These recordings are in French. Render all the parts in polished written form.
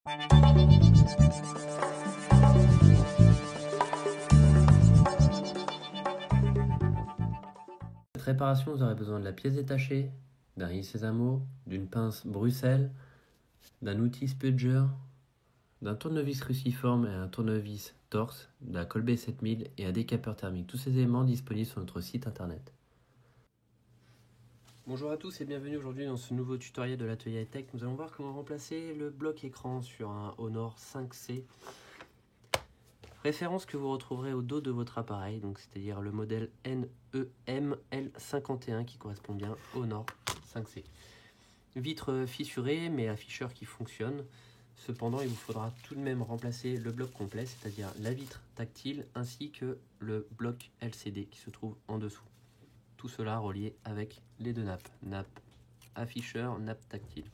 Cette réparation, vous aurez besoin de la pièce détachée, d'un sésamo, d'une pince Bruxelles, d'un outil spudger, d'un tournevis cruciforme et un tournevis torse, d'un Colbet 7000 et un décapeur thermique. Tous ces éléments disponibles sur notre site internet. Bonjour à tous et bienvenue aujourd'hui dans ce nouveau tutoriel de l'atelier high-tech. Nous allons voir comment remplacer le bloc écran sur un Honor 5C. Référence que vous retrouverez au dos de votre appareil, donc c'est-à-dire le modèle NEM-L51 qui correspond bien au Honor 5C. Vitre fissurée mais afficheur qui fonctionne. Cependant, il vous faudra tout de même remplacer le bloc complet, c'est-à-dire la vitre tactile ainsi que le bloc LCD qui se trouve en dessous. Tout cela relié avec les deux nappes, nappe afficheur, nappe tactile.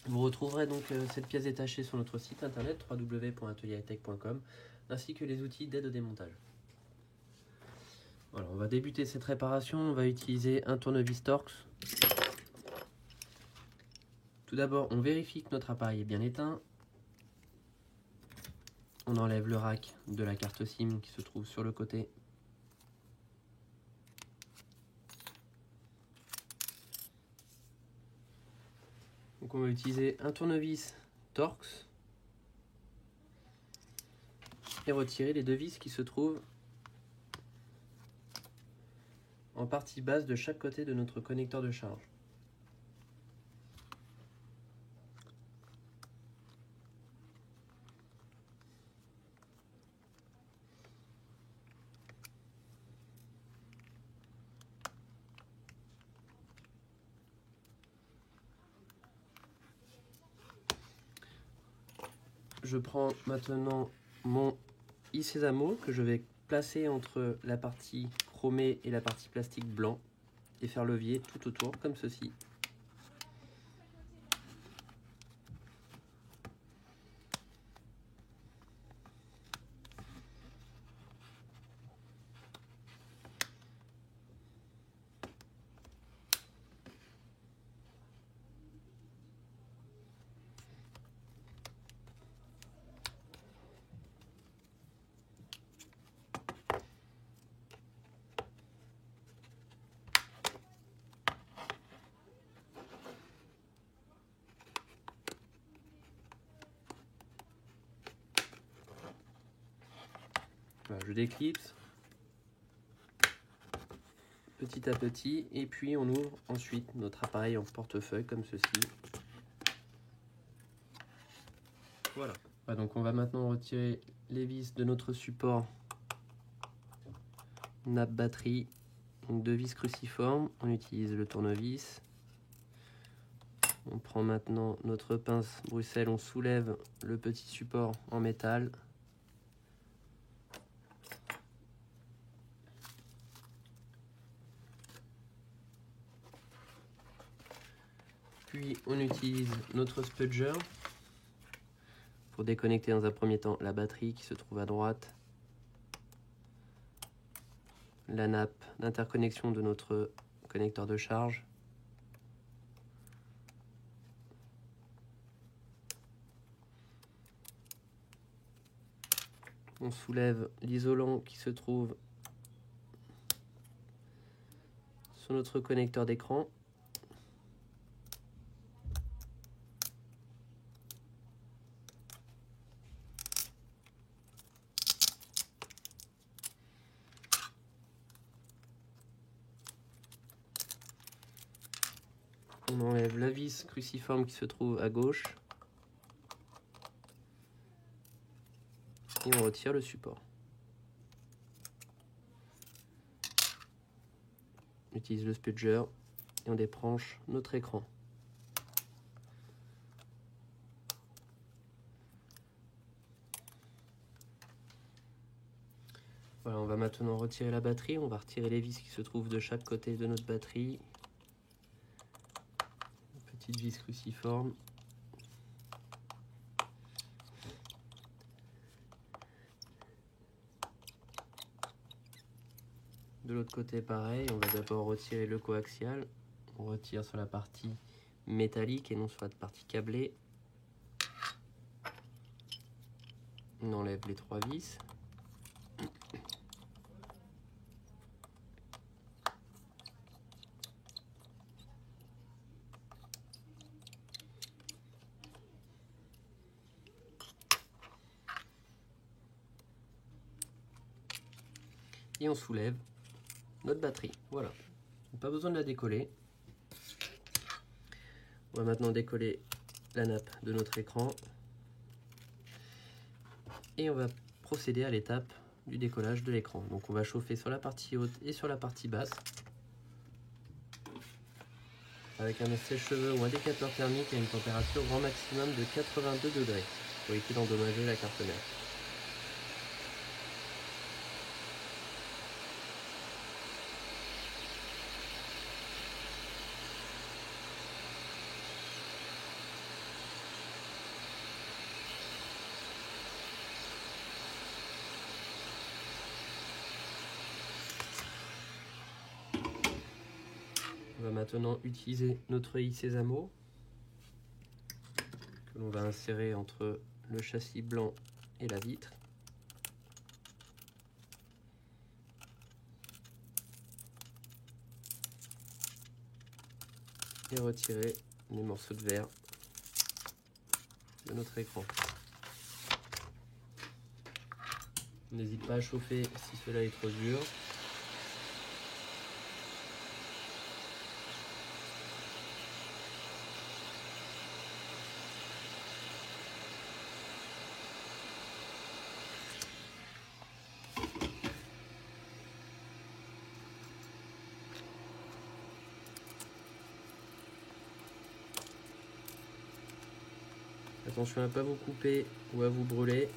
Vous retrouverez donc cette pièce détachée sur notre site internet www.atelierhightech.com ainsi que les outils d'aide au démontage. Alors, on va débuter cette réparation, on va utiliser un tournevis Torx. Tout d'abord, on vérifie que notre appareil est bien éteint. On enlève le rack de la carte SIM qui se trouve sur le côté. Donc on va utiliser un tournevis Torx et retirer les deux vis qui se trouvent en partie basse de chaque côté de notre connecteur de charge. Je prends maintenant mon sésamo que je vais placer entre la partie chromée et la partie plastique blanc et faire levier tout autour comme ceci. Voilà, je déclipse petit à petit et puis on ouvre ensuite notre appareil en portefeuille comme ceci. Voilà. Donc on va maintenant retirer les vis de notre support nappe batterie. Donc deux vis cruciformes, on utilise le tournevis. On prend maintenant notre pince Bruxelles, on soulève le petit support en métal. Puis on utilise notre spudger pour déconnecter dans un premier temps la batterie qui se trouve à droite, la nappe d'interconnexion de notre connecteur de charge, on soulève l'isolant qui se trouve sur notre connecteur d'écran. On enlève la vis cruciforme qui se trouve à gauche et on retire le support. On utilise le spudger et on débranche notre écran. Voilà, on va maintenant retirer la batterie, on va retirer les vis qui se trouvent de chaque côté de notre batterie. Petite vis cruciforme. De l'autre côté pareil, on va d'abord retirer le coaxial. On retire sur la partie métallique et non sur la partie câblée. On enlève les 3 vis. Et on soulève notre batterie. Voilà. Pas besoin de la décoller. On va maintenant décoller la nappe de notre écran. Et on va procéder à l'étape du décollage de l'écran. Donc on va chauffer sur la partie haute et sur la partie basse. Avec un sèche-cheveux ou indicateur thermique à une température grand maximum de 82 degrés pour éviter d'endommager la carte mère. On va maintenant utiliser notre i Sésamo que l'on va insérer entre le châssis blanc et la vitre. Et retirer les morceaux de verre de notre écran. N'hésite pas à chauffer si cela est trop dur. Attention à ne pas vous couper ou à vous brûler.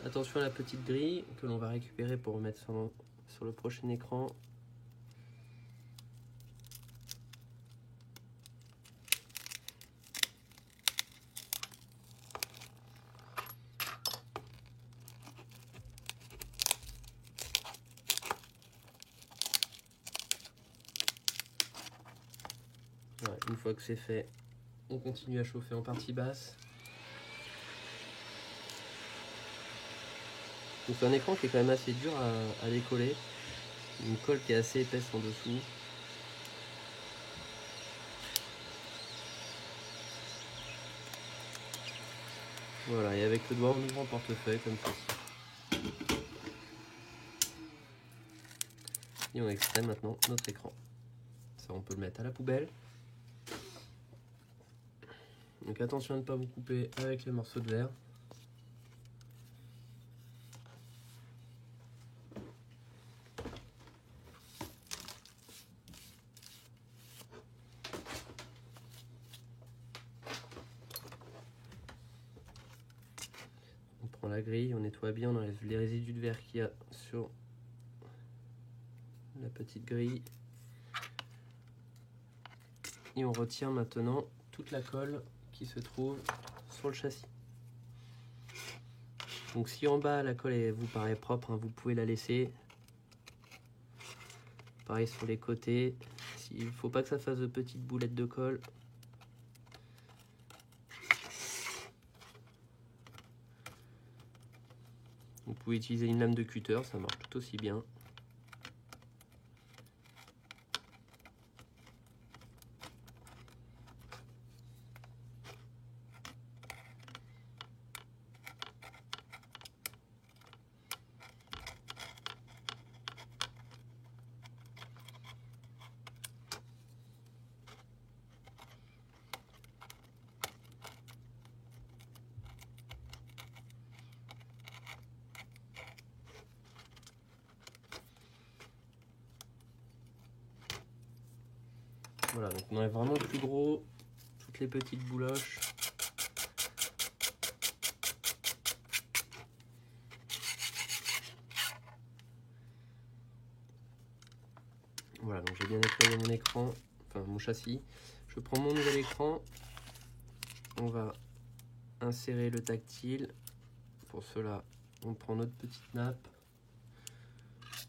Attention à la petite grille que l'on va récupérer pour remettre sur le prochain écran. Voilà, une fois que c'est fait, on continue à chauffer en partie basse. Donc c'est un écran qui est quand même assez dur à décoller. Une colle qui est assez épaisse en dessous. Voilà, et avec le doigt on ouvre en portefeuille comme ceci. Et on extrait maintenant notre écran. Ça on peut le mettre à la poubelle. Donc attention à ne pas vous couper avec les morceaux de verre. On prend la grille, on nettoie bien, on enlève les résidus de verre qu'il y a sur la petite grille. Et on retire maintenant toute la colle qui se trouve sur le châssis. Donc si en bas la colle vous paraît propre, hein, vous pouvez la laisser. Pareil sur les côtés. Il ne faut pas que ça fasse de petites boulettes de colle. Vous pouvez utiliser une lame de cutter, ça marche tout aussi bien. Voilà, donc on enlève vraiment le plus gros, toutes les petites bouloches. Voilà, donc j'ai bien nettoyé mon écran, enfin mon châssis. Je prends mon nouvel écran, on va insérer le tactile. Pour cela, on prend notre petite nappe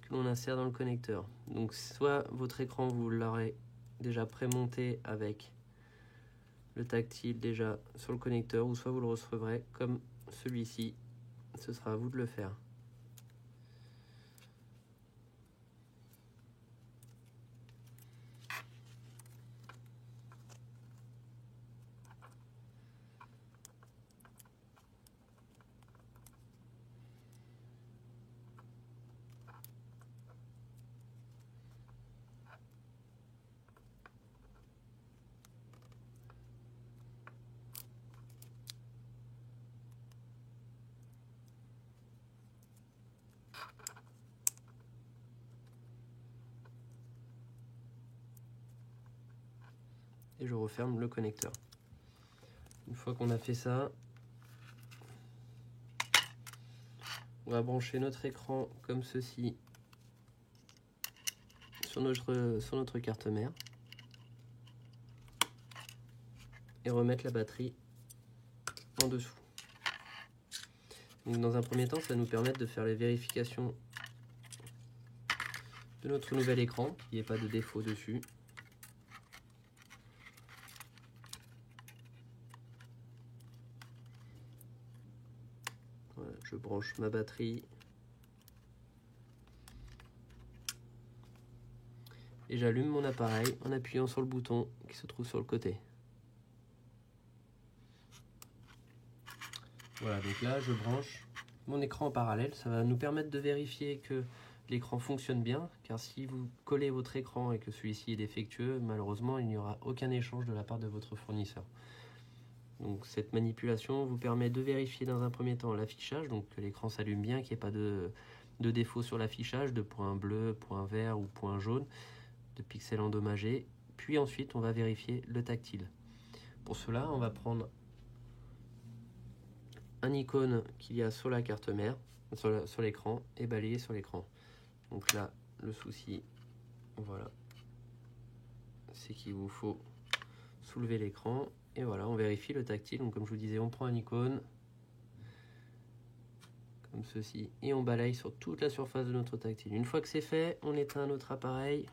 que l'on insère dans le connecteur. Donc soit votre écran, vous l'aurez déjà prémonté avec le tactile déjà sur le connecteur, ou soit vous le recevrez comme celui-ci. Ce sera à vous de le faire. Et je referme le connecteur. Une fois qu'on a fait ça, on va brancher notre écran comme ceci sur notre carte mère et remettre la batterie en dessous. Donc dans un premier temps, ça va nous permettre de faire les vérifications de notre nouvel écran, qu'il n'y ait pas de défaut dessus. Voilà, je branche ma batterie et j'allume mon appareil en appuyant sur le bouton qui se trouve sur le côté. Voilà, donc là je branche mon écran en parallèle. Ça va nous permettre de vérifier que l'écran fonctionne bien, car si vous collez votre écran et que celui-ci est défectueux, malheureusement il n'y aura aucun échange de la part de votre fournisseur. Donc cette manipulation vous permet de vérifier dans un premier temps l'affichage, donc que l'écran s'allume bien, qu'il n'y ait pas de défaut sur l'affichage, de points bleus, points verts ou points jaunes, de pixels endommagés. Puis ensuite on va vérifier le tactile. Pour cela on va prendre un icône qu'il y a sur la carte mère, sur l'écran, et balayer sur l'écran. Donc là, le souci, voilà, c'est qu'il vous faut soulever l'écran, et voilà, on vérifie le tactile. Donc comme je vous disais, on prend un icône, comme ceci, et on balaye sur toute la surface de notre tactile. Une fois que c'est fait, on éteint notre appareil.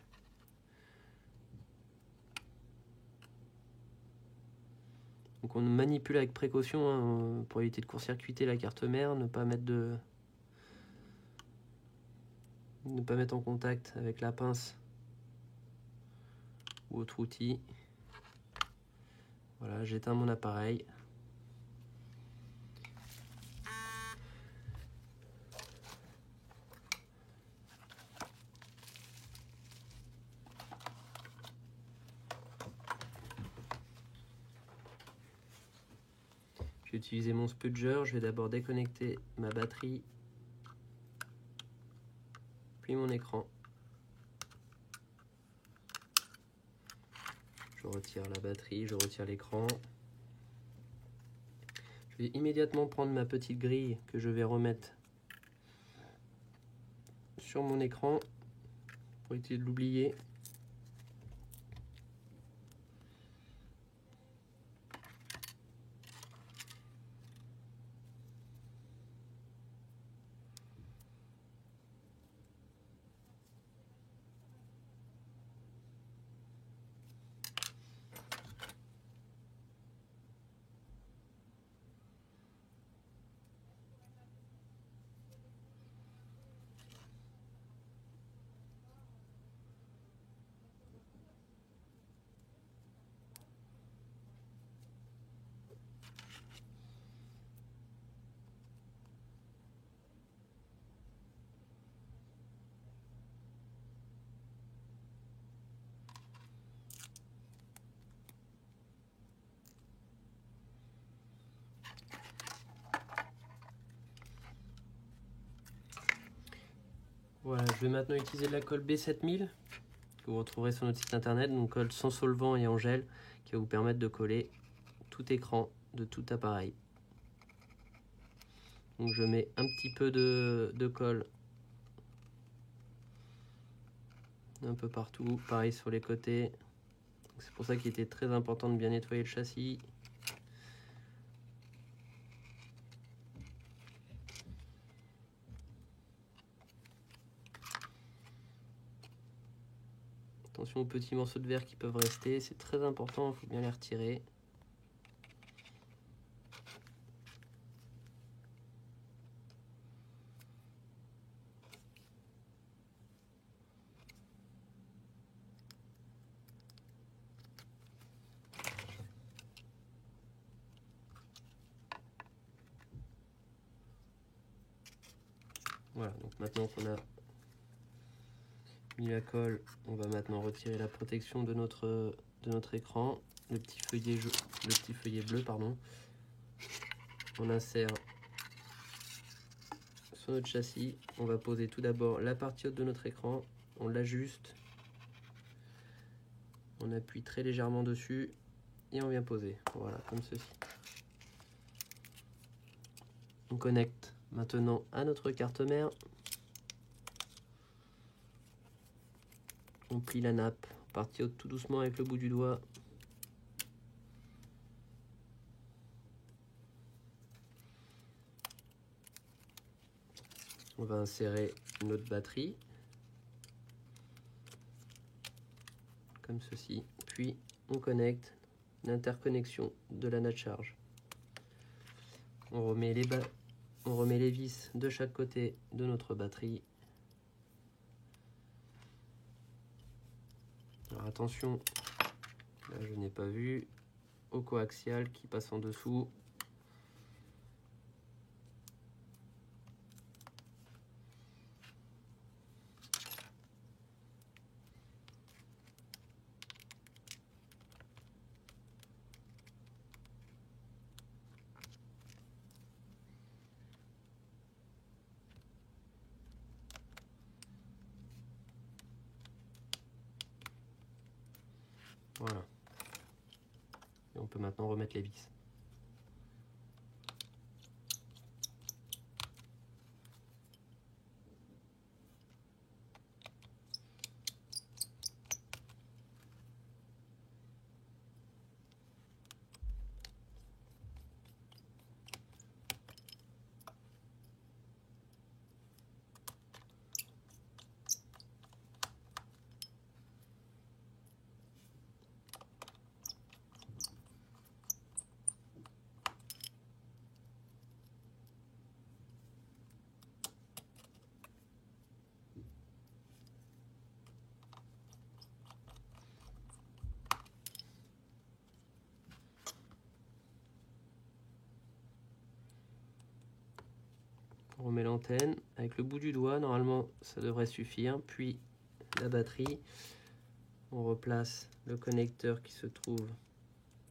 Donc on manipule avec précaution hein, pour éviter de court-circuiter la carte mère, ne pas mettre en contact avec la pince ou autre outil. Voilà, j'éteins mon appareil. Je vais utiliser mon spudger. Je vais d'abord déconnecter ma batterie, puis mon écran. Je retire la batterie, je retire l'écran. Je vais immédiatement prendre ma petite grille que je vais remettre sur mon écran pour éviter de l'oublier. Voilà, je vais maintenant utiliser de la colle B7000 que vous retrouverez sur notre site internet, donc colle sans solvant et en gel, qui va vous permettre de coller tout écran de tout appareil. Donc je mets un petit peu de colle un peu partout, pareil sur les côtés. C'est pour ça qu'il était très important de bien nettoyer le châssis. Attention aux petits morceaux de verre qui peuvent rester, c'est très important, il faut bien les retirer. Voilà, donc maintenant qu'on a mis la colle, on va maintenant retirer la protection de notre écran, le petit feuillet bleu, pardon. On insère sur notre châssis, on va poser tout d'abord la partie haute de notre écran, on l'ajuste, on appuie très légèrement dessus et on vient poser, voilà, comme ceci. On connecte maintenant à notre carte mère. On plie la nappe, partie haute tout doucement avec le bout du doigt. On va insérer notre batterie, comme ceci. Puis on connecte l'interconnexion de la natte charge. On remet les vis de chaque côté de notre batterie. Alors attention, là je n'ai pas vu, au coaxial qui passe en dessous. Voilà. Et on peut maintenant remettre les vis. On remet l'antenne avec le bout du doigt, normalement ça devrait suffire. Puis la batterie, on replace le connecteur qui se trouve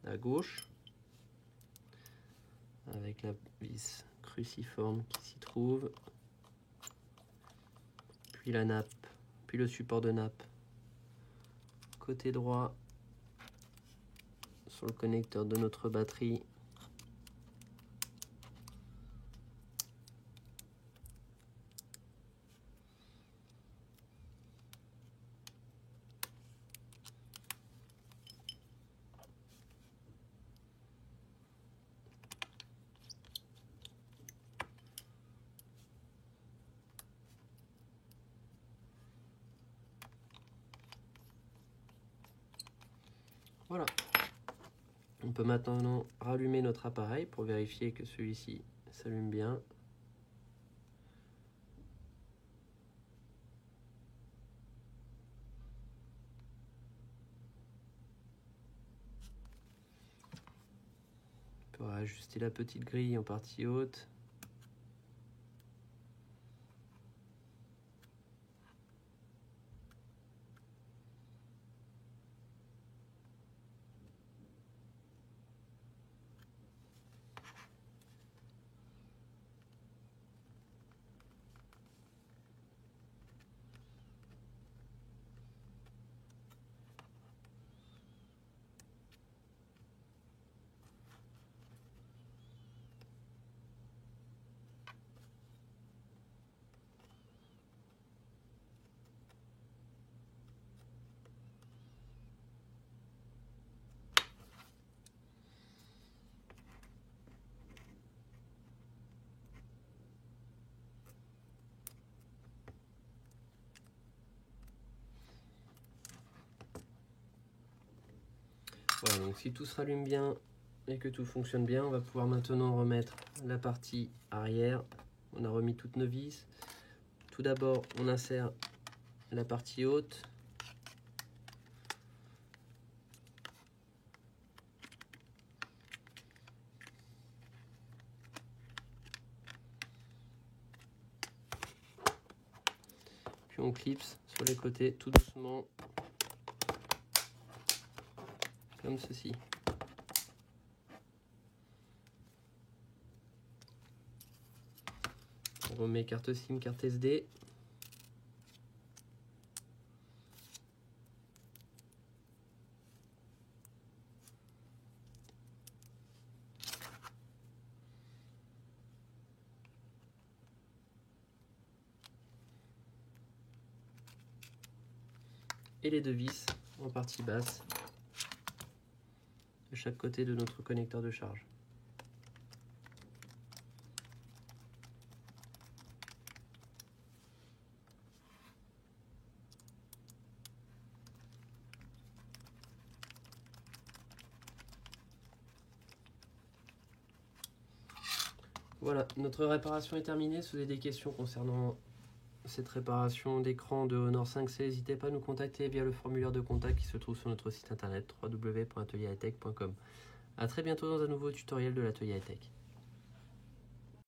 à gauche avec la vis cruciforme qui s'y trouve, puis la nappe, puis le support de nappe côté droit sur le connecteur de notre batterie. Voilà. On peut maintenant rallumer notre appareil pour vérifier que celui-ci s'allume bien. On peut ajuster la petite grille en partie haute. Voilà, donc si tout se rallume bien et que tout fonctionne bien, on va pouvoir maintenant remettre la partie arrière. On a remis toutes nos vis. Tout d'abord, on insère la partie haute. Puis on clipse sur les côtés tout doucement, comme ceci. On remet carte SIM, carte SD. Et les deux vis en partie basse de chaque côté de notre connecteur de charge. Voilà, notre réparation est terminée. Si vous avez des questions concernant cette réparation d'écran de Honor 5C, n'hésitez pas à nous contacter via le formulaire de contact qui se trouve sur notre site internet www.atelierhightech.com. A très bientôt dans un nouveau tutoriel de l'Atelier Hightech.